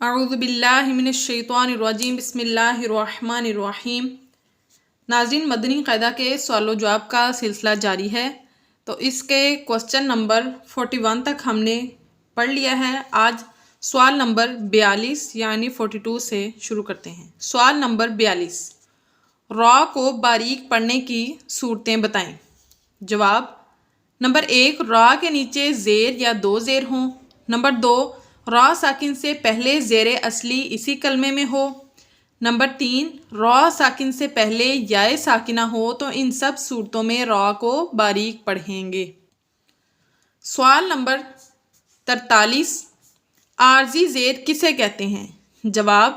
اعوذ باللہ من الشیطان الرجیم بسم اللہ الرحمن الرحیم۔ ناظرین، مدنی قاعدہ کے سوال و جواب کا سلسلہ جاری ہے، تو اس کے کوسچن نمبر 41 تک ہم نے پڑھ لیا ہے۔ آج سوال نمبر 42 یعنی 42 سے شروع کرتے ہیں۔ سوال نمبر 42، را کو باریک پڑھنے کی صورتیں بتائیں۔ جواب: نمبر 1، را کے نیچے زیر یا دو زیر ہوں۔ نمبر 2، را ساکن سے پہلے زیر اصلی اسی کلمے میں ہو۔ نمبر 3، را ساکن سے پہلے یائے ساکنہ ہو تو ان سب صورتوں میں را کو باریک پڑھیں گے۔ سوال نمبر 43، عارضی زیر کسے کہتے ہیں؟ جواب: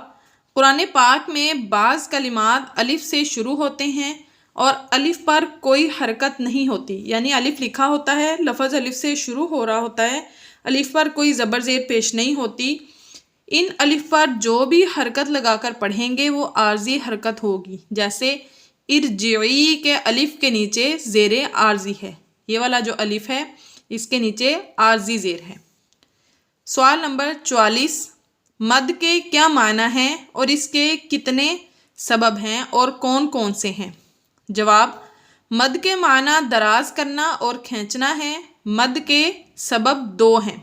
قرآن پاک میں بعض کلمات الف سے شروع ہوتے ہیں اور الف پر کوئی حرکت نہیں ہوتی، یعنی الف لکھا ہوتا ہے، لفظ الف سے شروع ہو رہا ہوتا ہے، الف پر کوئی زبر زیر پیش نہیں ہوتی۔ ان الف پر جو بھی حرکت لگا کر پڑھیں گے وہ عارضی حرکت ہوگی، جیسے ارجعی کے الف کے نیچے زیر عارضی ہے، یہ والا جو الف ہے اس کے نیچے عارضی زیر ہے۔ سوال نمبر 44، مد کے کیا معنی ہیں اور اس کے کتنے سبب ہیں اور کون کون سے ہیں؟ جواب: مد کے معنی دراز کرنا اور کھینچنا ہے۔ مد کے سبب 2 ہیں۔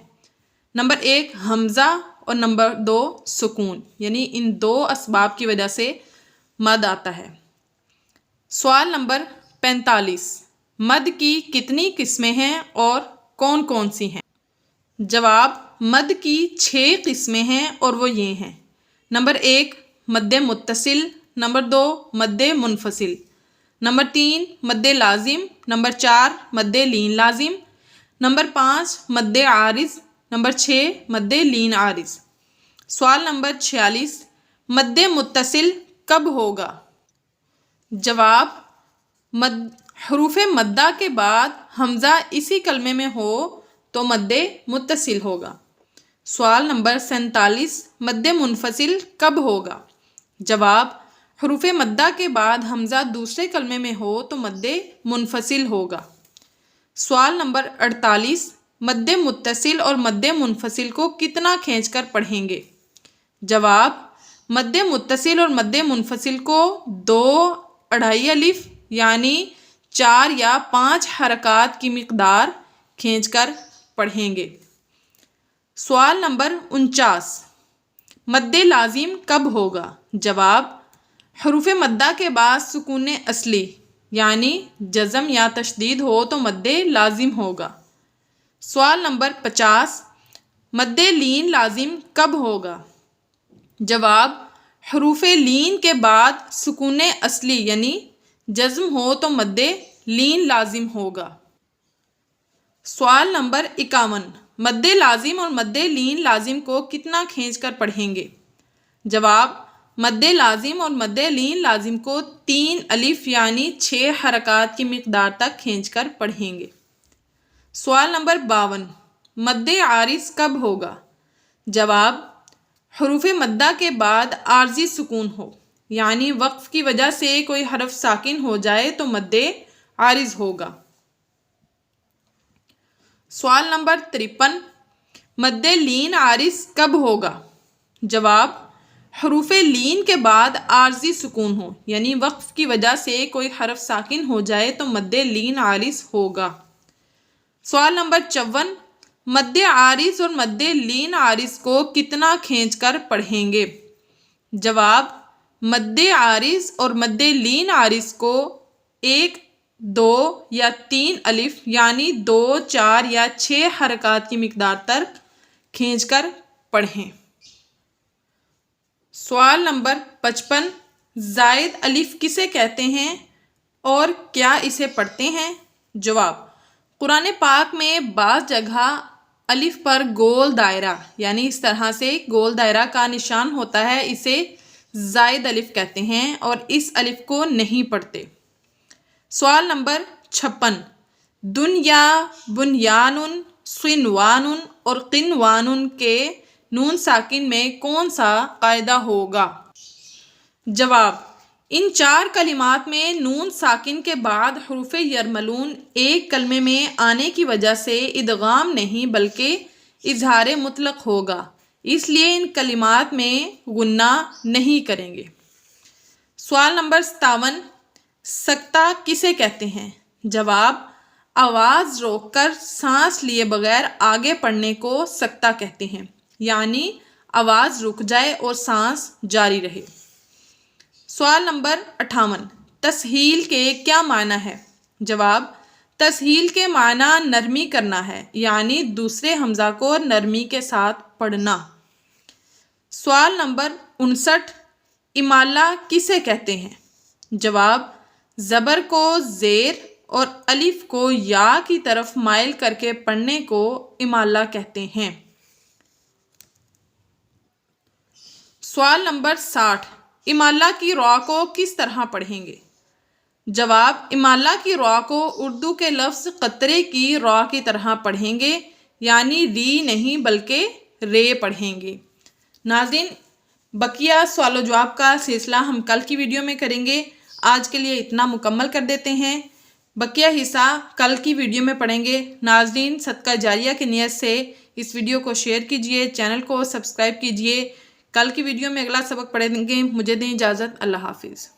نمبر 1 حمزہ اور نمبر 2 سکون، یعنی ان 2 اسباب کی وجہ سے مد آتا ہے۔ سوال نمبر 45، مد کی کتنی قسمیں ہیں اور کون کون سی ہیں؟ جواب: مد کی 6 قسمیں ہیں اور وہ یہ ہیں۔ نمبر 1 مد متصل، نمبر 2 مد منفصل، نمبر 3 مد لازم، نمبر 4 مد لین لازم، نمبر 5 مد عارض، نمبر 6 مد لین عارض۔ سوال نمبر 46، مد متصل کب ہوگا؟ جواب: حروف مدہ کے بعد حمزہ اسی کلمے میں ہو تو مد متصل ہوگا۔ سوال نمبر 47، مد منفصل کب ہوگا؟ جواب: حروف مدہ کے بعد حمزہ دوسرے کلمے میں ہو تو مد منفصل ہوگا۔ سوال نمبر 48، مد متصل اور مد منفصل کو کتنا کھینچ کر پڑھیں گے؟ جواب: مد متصل اور مد منفصل کو 2 اڑھائی الف یعنی 4 یا 5 حرکات کی مقدار کھینچ کر پڑھیں گے۔ سوال نمبر 49، مد لازم کب ہوگا؟ جواب: حروف مدہ کے بعد سکون اصلی یعنی جزم یا تشدید ہو تو مد لازم ہوگا۔ سوال نمبر 50، مد لین لازم کب ہوگا؟ جواب: حروف لین کے بعد سکون اصلی یعنی جزم ہو تو مد لین لازم ہوگا۔ سوال نمبر 51، مد لازم اور مد لین لازم کو کتنا کھینچ کر پڑھیں گے؟ جواب: مد لازم اور مد لین لازم کو 3 الف یعنی 6 حرکات کی مقدار تک کھینچ کر پڑھیں گے۔ سوال نمبر 52، مد عارض کب ہوگا؟ جواب: حروف مدہ کے بعد عارضی سکون ہو، یعنی وقف کی وجہ سے کوئی حرف ساکن ہو جائے تو مد عارض ہوگا۔ سوال نمبر 53، مد لین عارض کب ہوگا؟ جواب: حروف لین کے بعد عارضی سکون ہو، یعنی وقف کی وجہ سے کوئی حرف ساکن ہو جائے تو مد لین عارض ہوگا۔ سوال نمبر 54، مد عارض اور مد لین عارض کو کتنا کھینچ کر پڑھیں گے؟ جواب: مد عارض اور مد لین عارض کو 1، 2 یا 3 الف یعنی 2، 4 یا 6 حرکات کی مقدار تک کھینچ کر پڑھیں۔ سوال نمبر 55، زائد الف کسے کہتے ہیں اور کیا اسے پڑھتے ہیں؟ جواب: قرآن پاک میں بعض جگہ الف پر گول دائرہ یعنی اس طرح سے گول دائرہ کا نشان ہوتا ہے، اسے زائد الف کہتے ہیں اور اس الف کو نہیں پڑھتے۔ سوال نمبر 56، دنیا، بنیان، صنوان اور قنوان کے نون ساکن میں کون سا قاعدہ ہوگا؟ جواب: ان 4 کلمات میں نون ساکن کے بعد حروف یرملون ایک کلمے میں آنے کی وجہ سے ادغام نہیں بلکہ اظہار مطلق ہوگا۔ اس لیے ان کلمات میں غنہ نہیں کریں گے۔ سوال نمبر 57، سکتہ کسے کہتے ہیں؟ جواب، آواز روک کر سانس لیے بغیر آگے پڑھنے کو سکتہ کہتے ہیں، یعنی آواز رک جائے اور سانس جاری رہے۔ سوال نمبر 58، تسہیل کے کیا معنی ہے؟ جواب، تسہیل کے معنی نرمی کرنا ہے، یعنی دوسرے حمزہ کو نرمی کے ساتھ پڑھنا۔ سوال نمبر 59، امالہ کسے کہتے ہیں؟ جواب، زبر کو زیر اور الف کو یا کی طرف مائل کر کے پڑھنے کو امالہ کہتے ہیں۔ سوال نمبر 60، امالہ کی را کو کس طرح پڑھیں گے؟ جواب، امالہ کی را کو اردو کے لفظ قطرے کی را کی طرح پڑھیں گے، یعنی ری نہیں بلکہ رے پڑھیں گے۔ ناظرین، بقیہ سوال و جواب کا سلسلہ ہم کل کی ویڈیو میں کریں گے۔ آج کے لیے اتنا مکمل کر دیتے ہیں، بقیہ حصہ کل کی ویڈیو میں پڑھیں گے۔ ناظرین، صدقہ جاریہ کی نیت سے اس ویڈیو کو شیئر کیجئے، چینل کو سبسکرائب کیجئے۔ کل کی ویڈیو میں اگلا سبق پڑھیں گے۔ مجھے دیں اجازت، اللہ حافظ۔